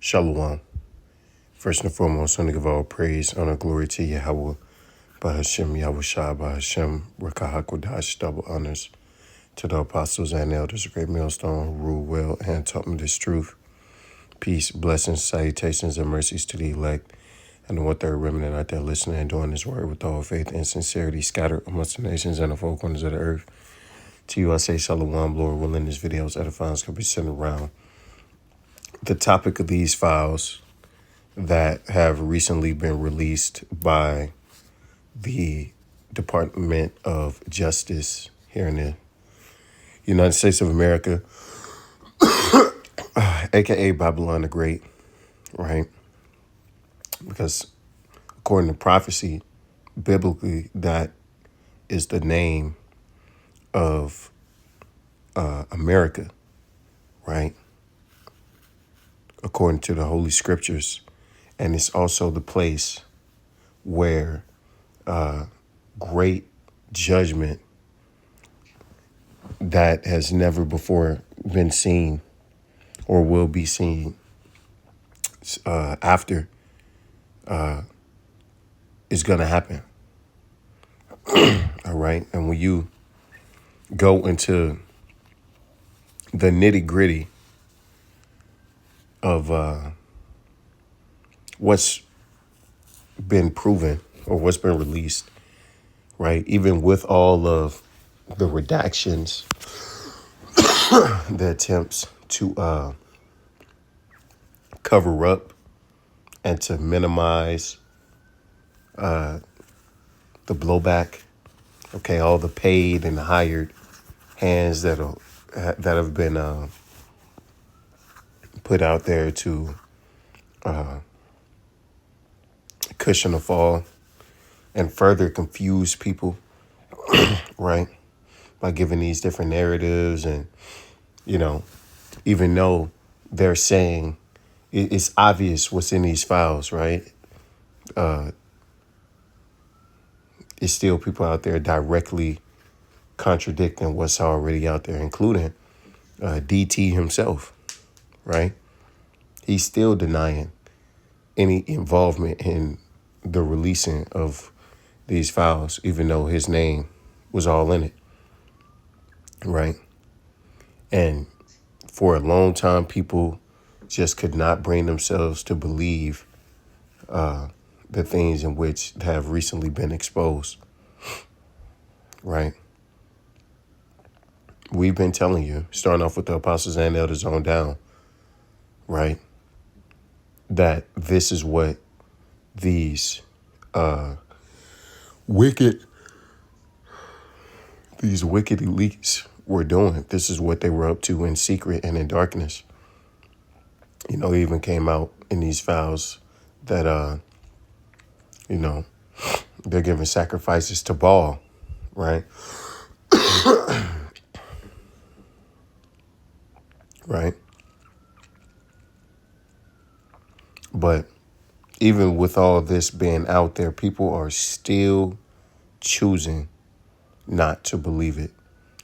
Shalom. First and foremost, I want to give all praise, honor, glory to Yahweh, Bahashem, Yahweh Shah, Bahashem, Rakahakodash, double honors to the apostles and elders, a great millstone who rule well and taught me this truth. Peace, blessings, salutations, and mercies to the elect and the one-third remnant out there listening and doing this word with all faith and sincerity, scattered amongst the nations and the four corners of the earth. To you I say Shalom, Lord willing, this video's edifying can be sent around. The topic of these files that have recently been released by the Department of Justice here in the United States of America, aka Babylon the Great, right? Because according to prophecy, biblically, that is the name of America, right? According to the Holy Scriptures. And it's also the place where great judgment that has never before been seen or will be seen after is going to happen. All right. And when you go into the nitty gritty of what's been proven or what's been released, right? Even with all of the redactions, the attempts to cover up and to minimize the blowback, okay, all the paid and hired hands that have been put out there to cushion the fall and further confuse people, right? By giving these different narratives and, even though they're saying it's obvious what's in these files, right? It's still people out there directly contradicting what's already out there, including DT himself, right? He's still denying any involvement in the releasing of these files, even though his name was all in it, right? And for a long time, people just could not bring themselves to believe the things in which have recently been exposed, right? We've been telling you, starting off with the apostles and elders on down, right, that this is what these wicked elites were doing. This is what they were up to in secret and in darkness. It even came out in these files that, they're giving sacrifices to Baal, right? Right. But even with all this being out there, people are still choosing not to believe it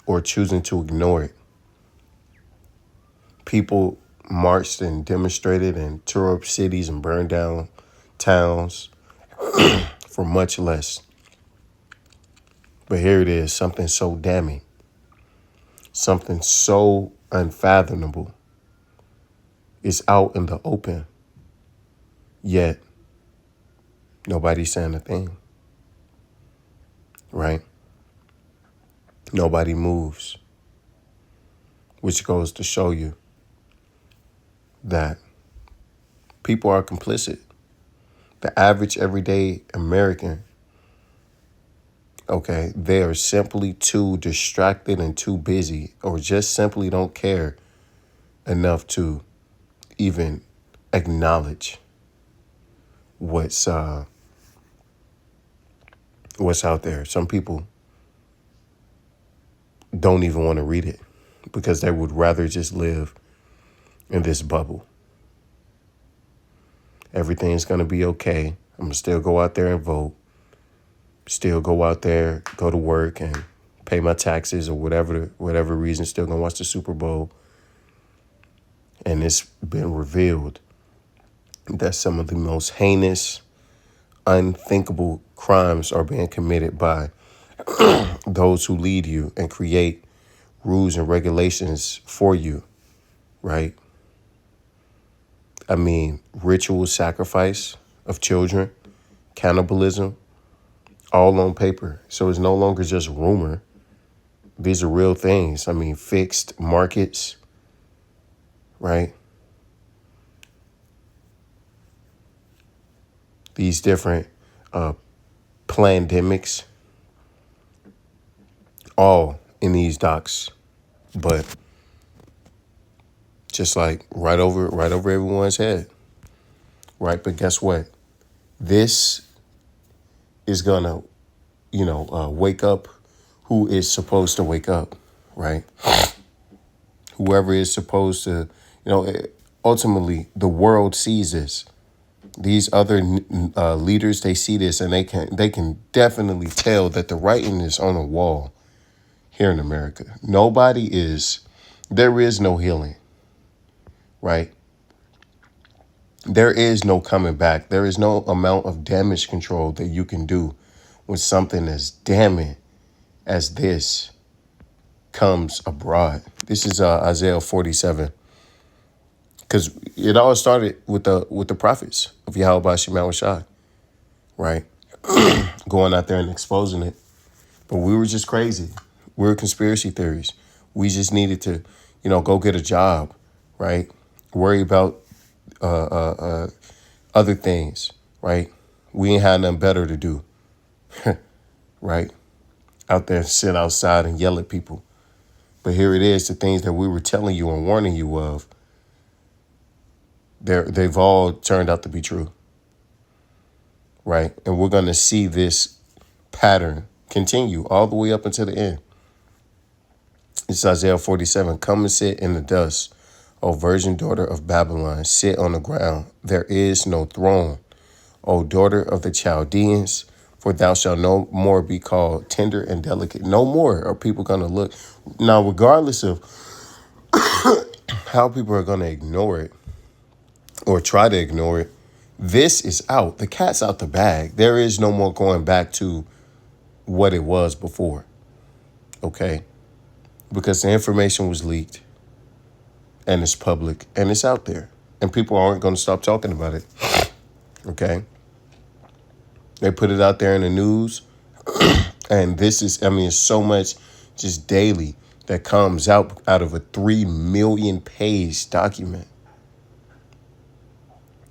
or choosing to ignore it. People marched and demonstrated and tore up cities and burned down towns for much less. But here it is, something so damning, something so unfathomable is out in the open, yet nobody's saying a thing, right? Nobody moves, which goes to show you that people are complicit. The average everyday American, okay, they are simply too distracted and too busy, or just simply don't care enough to even acknowledge what's out there. Some people don't even want to read it because they would rather just live in this bubble. Everything's going to be okay. I'm going to still go out there and vote. Still go out there, go to work and pay my taxes or whatever reason, still going to watch the Super Bowl. And it's been revealed that some of the most heinous, unthinkable crimes are being committed by those who lead you and create rules and regulations for you, right? I mean, ritual sacrifice of children, cannibalism, all on paper. So it's no longer just rumor. These are real things. I mean, fixed markets, right? These different pandemics, all in these docs, but just like right over everyone's head, right? But guess what? This is gonna, wake up who is supposed to wake up, right? Whoever is supposed to, ultimately the world sees this. These other leaders, they see this and they can definitely tell that the writing is on the wall here in America. There is no healing, right? There is no coming back. There is no amount of damage control that you can do when something as damning as this comes abroad. This is Isaiah 47. Because it all started with the prophets of Yahweh Shema Shai, right? Going out there and exposing it. But we were just crazy. We were conspiracy theories. We just needed to, go get a job, right? Worry about other things, right? We ain't had nothing better to do, right? Out there, sit outside and yell at people. But here it is, the things that we were telling you and warning you of, they've all turned out to be true, right? And we're going to see this pattern continue all the way up until the end. It's Isaiah 47. Come and sit in the dust, O virgin daughter of Babylon. Sit on the ground. There is no throne, O daughter of the Chaldeans, for thou shalt no more be called tender and delicate. No more are people going to look. Now, regardless of how people are going to ignore it or try to ignore it, this is out. The cat's out the bag. There is no more going back to what it was before, okay? Because the information was leaked and it's public and it's out there and people aren't going to stop talking about it, okay? They put it out there in the news and this is, it's so much just daily that comes out of a 3 million page document.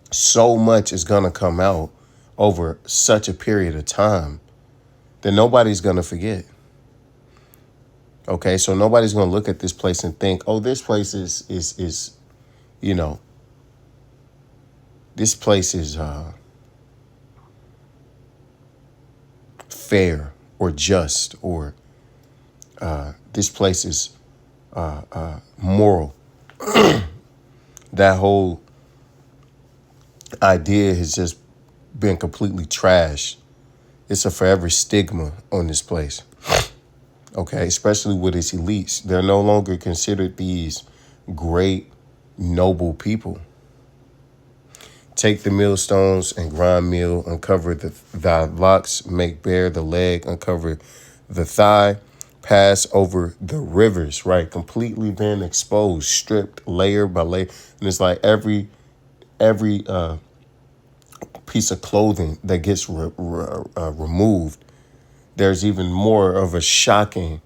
So much is going to come out over such a period of time that nobody's going to forget. Okay, so nobody's going to look at this place and think, oh, this place is this place is fair or just, or this place is moral. That whole idea has just been completely trashed. It's a forever stigma on this place. Okay, especially with its elites. They're no longer considered these great, noble people. Take the millstones and grind meal, uncover thy locks, make bare the leg, uncover the thigh, pass over the rivers, right? Completely been exposed, stripped layer by layer. And it's like every piece of clothing that gets removed, there's even more of a shocking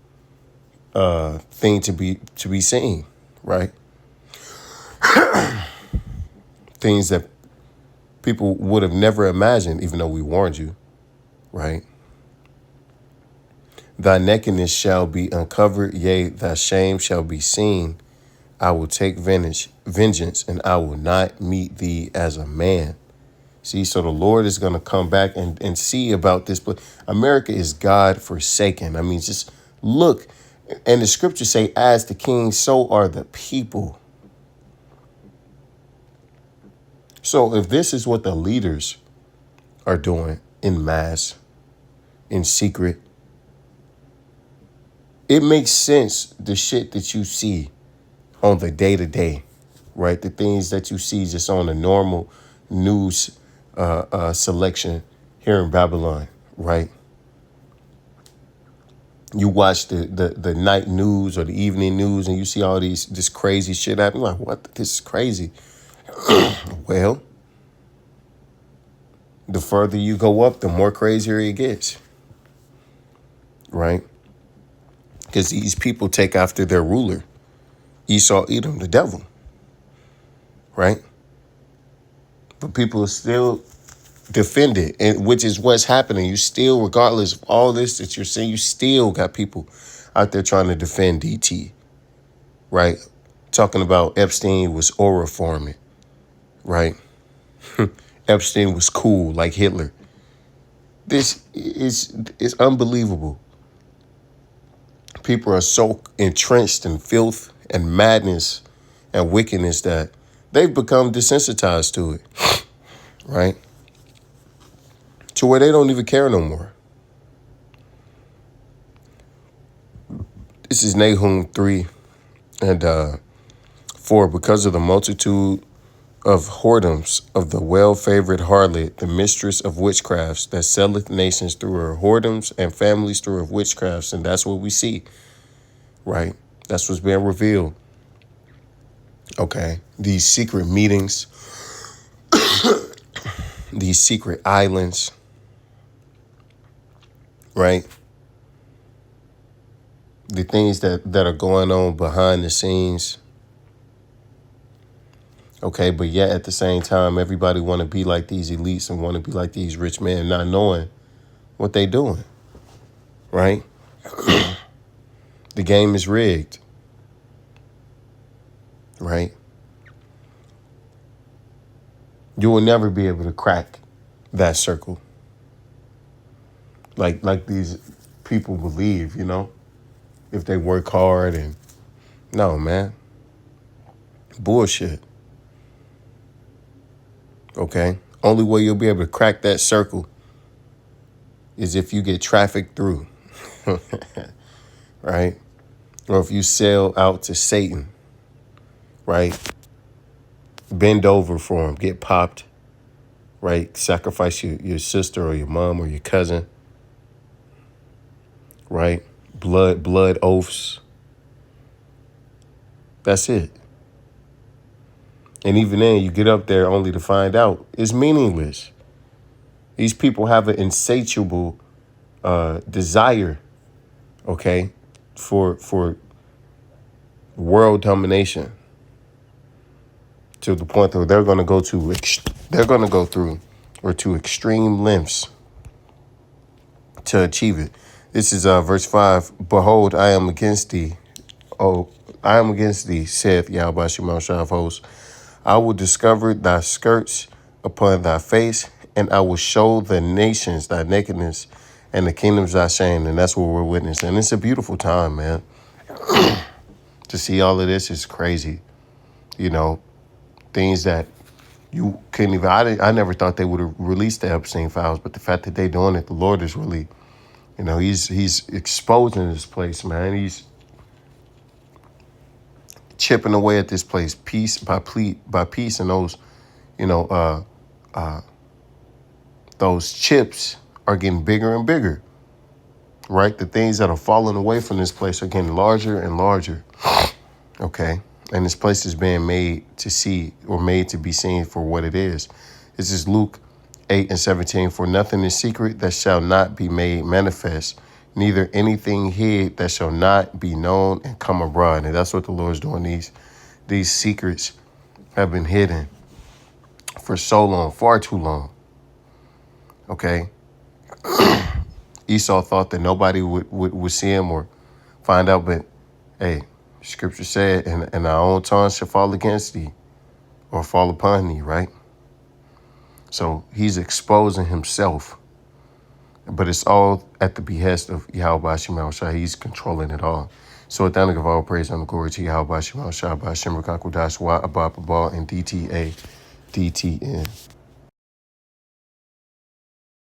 thing to be seen, right? Things that people would have never imagined, even though we warned you, right? Thy nakedness shall be uncovered, yea, thy shame shall be seen. I will take vengeance, and I will not meet thee as a man. See, so the Lord is going to come back and see about this. But America is God forsaken. Just look. And the scriptures say, as the king, so are the people. So if this is what the leaders are doing in mass, in secret, it makes sense, the shit that you see on the day-to-day, right? The things that you see just on a normal news selection here in Babylon, right? You watch the night news or the evening news and you see all this crazy shit happening. Like, what? This is crazy. Well, the further you go up, the more crazier it gets, right? Because these people take after their ruler, Esau, Edom, the devil, right? But people still defend it, and which is what's happening. You still, regardless of all this that you're saying, you still got people out there trying to defend DT, right? Talking about Epstein was aura forming, right? Epstein was cool like Hitler. This is unbelievable. People are so entrenched in filth and madness and wickedness that they've become desensitized to it, right? To where they don't even care no more. This is Nahum 3 and 4. Because of the multitude of whoredoms of the well-favored harlot, the mistress of witchcrafts, that selleth nations through her whoredoms and families through her witchcrafts. And that's what we see, right? That's what's being revealed. Okay. These secret meetings, these secret islands, right? The things that are going on behind the scenes. Okay, but yet at the same time, everybody want to be like these elites and want to be like these rich men, not knowing what they doing, right? The game is rigged, right? You will never be able to crack that circle like these people believe, you know, if they work hard. And no, man, bullshit. Okay, only way you'll be able to crack that circle is if you get trafficked through, right? Or if you sell out to Satan, right? Bend over for him, get popped, right? Sacrifice your sister or your mom or your cousin, right? Blood oaths. That's it. And even then, you get up there only to find out it's meaningless. These people have an insatiable desire, okay, for world domination, to the point that they're going to go through or to extreme lengths to achieve it. This is verse 5. Behold, I am against thee. Oh, I am against thee, saith Yahweh Shemel of hosts. I will discover thy skirts upon thy face, and I will show the nations thy nakedness and the kingdoms thy shame. And that's what we're witnessing. And it's a beautiful time, man. To see all of this is crazy. You know, things that you couldn't even, I never thought they would have released the Epstein files, but the fact that they're doing it, the Lord is really, you know, he's exposing this place, man. He's chipping away at this place piece by piece, and those, you know, those chips are getting bigger and bigger, right? The things that are falling away from this place are getting larger and larger, okay? And this place is being made to see, or made to be seen for what it is. This is Luke 8:17. For nothing is secret that shall not be made manifest, neither anything hid that shall not be known and come abroad. And that's what the Lord's doing. These secrets have been hidden for so long, far too long. Okay. Esau thought that nobody would see him or find out, but hey, Scripture said, and our own tongue shall fall against thee or fall upon thee, right? So he's exposing himself, but it's all at the behest of Yahweh Shemel Shah. He's controlling it all. So with that, I give all praise and glory to Yahweh Shemel Shah, by Shem Rakakudash, Wa Abba Babal, and DTA, DTN.